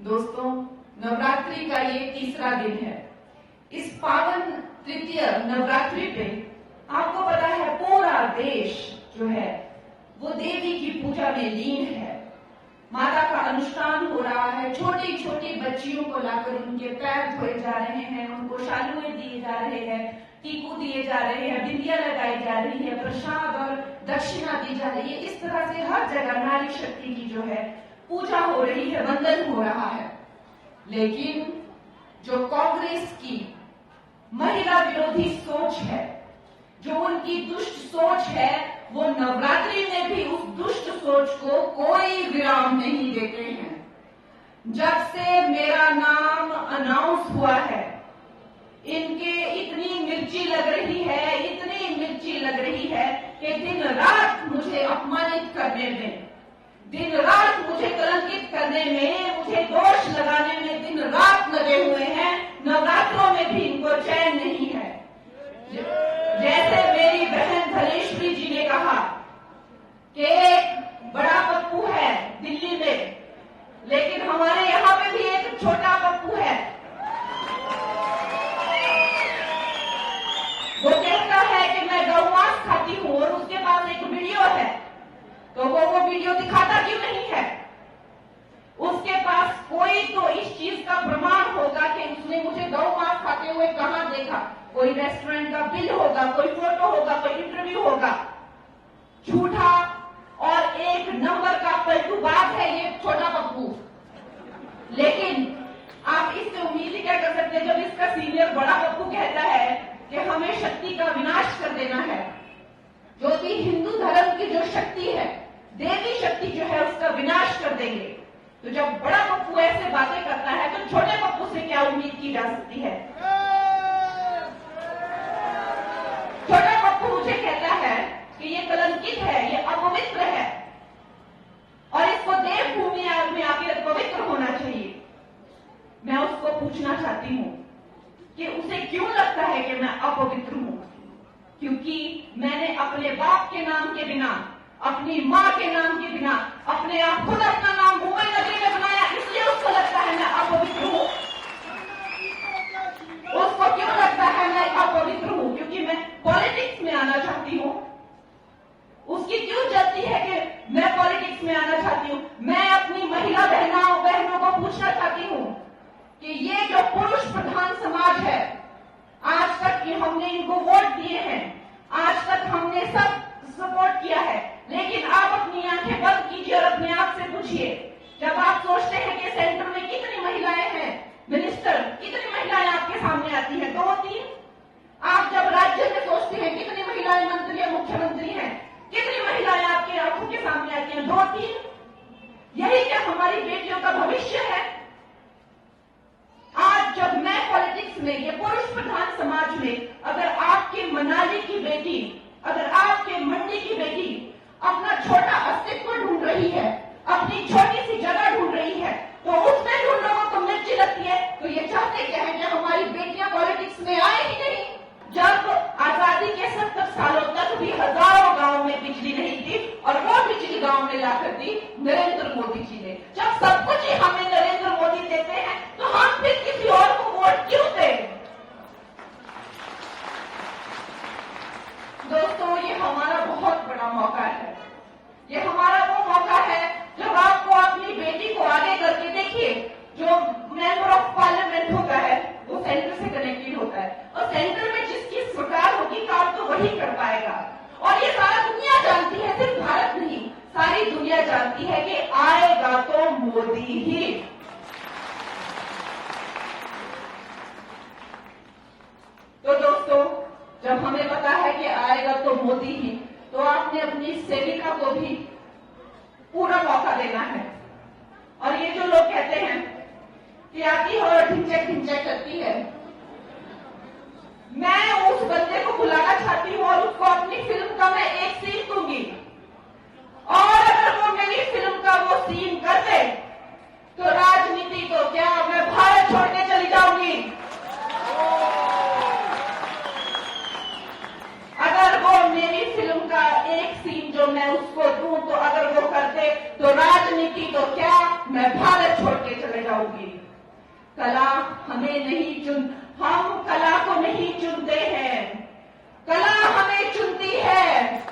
दोस्तों, नवरात्रि का ये तीसरा दिन है। इस पावन तृतीय नवरात्रि पे आपको पता है पूरा देश जो है वो देवी की पूजा में लीन है। माता का अनुष्ठान हो रहा है। छोटी छोटी बच्चियों को लाकर उनके पैर धोए जा रहे हैं, उनको शालुए दिए जा रहे हैं, टीकू दिए जा रहे हैं, बिंदिया लगाई जा रही है, प्रसाद और दक्षिणा दी जा रही है। इस तरह से हर जगह नारी शक्ति की जो है पूजा हो रही है, वंदन हो रहा है। लेकिन जो कांग्रेस की महिला विरोधी सोच है, जो उनकी दुष्ट सोच है, वो नवरात्रि में भी उस दुष्ट सोच को कोई विराम नहीं देते हैं। जब से मेरा नाम अनाउंस हुआ है, इनके इतनी मिर्ची लग रही है, इतनी मिर्ची लग रही है कि दिन रात मुझे अपमानित करने में, दिन रात मुझे कलंकित करने में, मुझे दोष लगाने में दिन रात लगे हुए हैं। नवरात्रों में भी इनको चैन नहीं है। जैसे मेरी बहन धनेश्वरी जी ने कहा कि एक बड़ा पप्पू है दिल्ली में, लेकिन हमारे यहाँ पे भी एक छोटा पप्पू है। वो कहता है कि मैं गौ मांस खाती हूँ और उसके पास एक वीडियो है, तो वो वीडियो दिखाता क्यों नहीं है? उसके पास कोई तो इस चीज का प्रमाण होगा कि उसने मुझे गौ मांस खाते हुए कहां देखा। कोई रेस्टोरेंट का बिल होगा, कोई फोटो होगा, कोई इंटरव्यू होगा। झूठा और एक नंबर का पलटूबाज है ये छोटा पप्पू। लेकिन आप इससे उम्मीद ही क्या कर सकते हैं जब इसका सीनियर बड़ा पप्पू कहता है कि हमें शक्ति का विनाश कर देना है। जो भी हिंदू धर्म की जो शक्ति है, देवी शक्ति जो है, उसका विनाश कर देंगे। तो जब बड़ा पप्पू ऐसे बातें करता है तो छोटे पप्पू से क्या उम्मीद की जा सकती है? छोटा पप्पू मुझे कहता है कि ये कलंकित है, ये अपवित्र है और इसको देवभूमि में आकर पवित्र होना चाहिए। मैं उसको पूछना चाहती हूँ कि उसे क्यों लगता है कि मैं अपवित्र हूँ? क्योंकि मैंने अपने बाप के नाम के बिना, अपनी माँ के नाम के बिना, अपने आप खुद अपना नाम मुंबई नगरी में बनाया, इसलिए उसको लगता है मैं अपवित्र हूँ। उसको क्यों लगता है मैं अपवित्र हूँ? क्योंकि मैं पॉलिटिक्स में आना चाहती हूँ। उसकी क्यों जल्दी है कि मैं पॉलिटिक्स में आना चाहती हूँ? मैं अपनी महिला बहनों को पूछना चाहती हूँ कि ये जो पुरुष प्रधान समाज है, आज तक हमने इनको वोट दिए हैं, आज तक हमने सब सपोर्ट किया है, लेकिन आप अपनी आंखें बंद कीजिए और अपने आप से पूछिए, जब आप सोचते हैं कि सेंटर में कितनी महिलाएं हैं, मिनिस्टर कितनी महिलाएं आपके सामने आती हैं? 2-3। आप जब राज्य में सोचते हैं कितनी महिलाएं मंत्री या मुख्यमंत्री हैं, कितनी महिलाएं आपकी आंखों के सामने आती हैं? 2-3। यही क्या हमारी बेटियों का भविष्य है? आज जब मैं पॉलिटिक्स में, ये पुरुष प्रधान समाज में, अगर आपके मनाली की बेटी, अगर आपके मंडी की बेटी अपना छोटा अस्तित्व ढूंढ रही है, अपनी छोटी सी जगह ढूंढ रही है, तो उसमें भी उन लोगों को मिर्ची लगती है। तो ये चाहते क्या है कि हमारी बेटियां पॉलिटिक्स में आए ही नहीं। जब आजादी के 70 सालों तक भी हजारों गांव में बिजली नहीं थी और वो बिजली गांव में लाकर दी नरेंद्र मोदी जी ने। जब सब कुछ ही हमें नरेंद्र मोदी देते हैं तो हम फिर किसी और को वोट क्यों दें? दोस्तों, ये हमारा बहुत बड़ा मौका है। ये हमारा वो मौका है जब आपको अपनी बेटी को आगे करके देखिए। जो मेंबर ऑफ पार्लियामेंट होता है वो सेंटर से कनेक्टेड होता है और सेंटर में जिसकी सरकार होगी काम तो वही कर पाएगा। और ये सारा दुनिया जानती है, सिर्फ भारत नहीं, सारी दुनिया जानती है कि आएगा तो मोदी ही। तो दोस्तों, जब हमें पता है कि आएगा तो मोदी ही, तो आपने अपनी सेविका को भी पूरा मौका देना है। और ये जो लोग कहते हैं कि आती है और ढिंचक ढिंचक करती है, मैं उस बंदे को बुलाना चाहती हूँ और उसको अपनी फिल्म का मैं एक सीन दूंगी, और अगर वो मेरी फिल्म का वो सीन कर दे तो राजनीति तो क्या, मैं भारत छोड़ के चली जाऊंगी। अगर वो मेरी फिल्म का एक सीन जो मैं उसको दूं, तो अगर वो कर दे तो राजनीति तो क्या, मैं भारत छोड़ के चले जाऊंगी। जाओगी। कला हमें नहीं चुन, हम